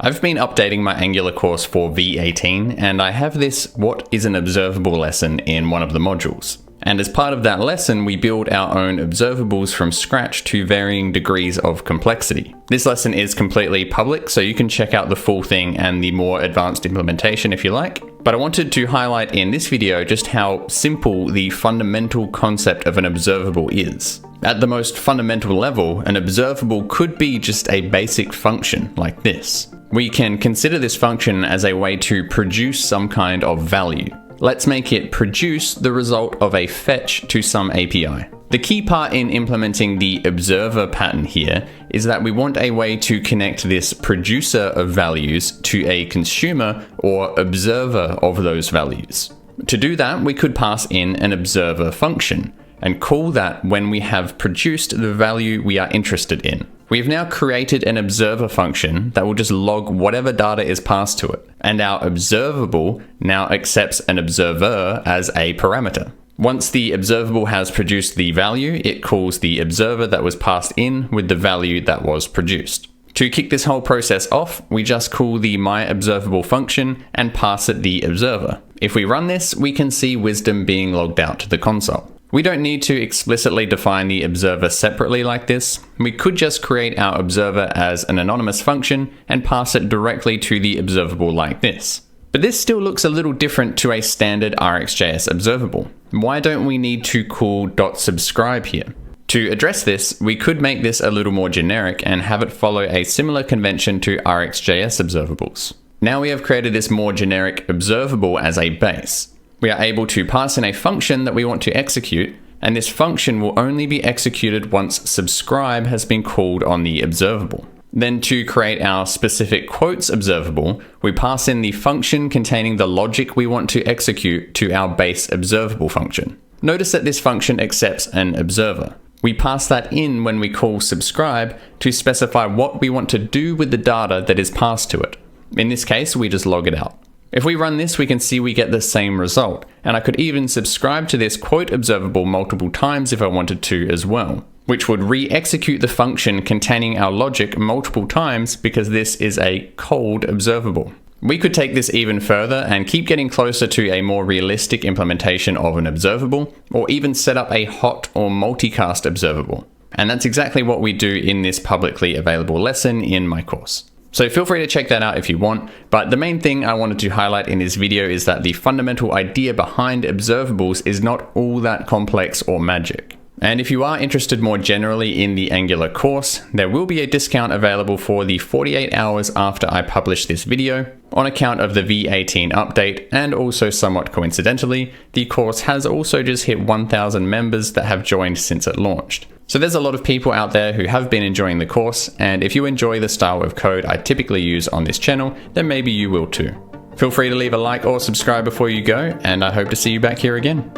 I've been updating my Angular course for V18, and I have this "What is an observable" lesson in one of the modules. And as part of that lesson, we build our own observables from scratch to varying degrees of complexity. This lesson is completely public, so you can check out the full thing and the more advanced implementation if you like. But I wanted to highlight in this video just how simple the fundamental concept of an observable is. At the most fundamental level, an observable could be just a basic function like this. We can consider this function as a way to produce some kind of value. Let's make it produce the result of a fetch to some API. The key part in implementing the observer pattern here is that we want a way to connect this producer of values to a consumer or observer of those values. To do that, we could pass in an observer function and call that when we have produced the value we are interested in. We've now created an observer function that will just log whatever data is passed to it, and our observable now accepts an observer as a parameter. Once the observable has produced the value, it calls the observer that was passed in with the value that was produced. To kick this whole process off, we just call the myObservable function and pass it the observer. If we run this, we can see wisdom being logged out to the console. We don't need to explicitly define the observer separately like this. We could just create our observer as an anonymous function and pass it directly to the observable like this. But this still looks a little different to a standard rxjs observable. Why don't we need to call .subscribe here? To address this, we could make this a little more generic and have it follow a similar convention to rxjs observables. Now we have created this more generic observable as a base. We are able to pass in a function that we want to execute, and this function will only be executed once subscribe has been called on the observable. Then to create our specific quotes observable, we pass in the function containing the logic we want to execute to our base observable function. Notice that this function accepts an observer. We pass that in when we call subscribe to specify what we want to do with the data that is passed to it. In this case, we just log it out. If we run this, we can see we get the same result, and I could even subscribe to this quote observable multiple times if I wanted to as well, which would re-execute the function containing our logic multiple times because this is a cold observable. We could take this even further and keep getting closer to a more realistic implementation of an observable, or even set up a hot or multicast observable. And that's exactly what we do in this publicly available lesson in my course. So feel free to check that out if you want, but the main thing I wanted to highlight in this video is that the fundamental idea behind observables is not all that complex or magic. And if you are interested more generally in the Angular course, there will be a discount available for the 48 hours after I publish this video, on account of the V18 update, and also somewhat coincidentally, the course has also just hit 1,000 members that have joined since it launched. So there's a lot of people out there who have been enjoying the course, and if you enjoy the style of code I typically use on this channel, then maybe you will too. Feel free to leave a like or subscribe before you go, and I hope to see you back here again.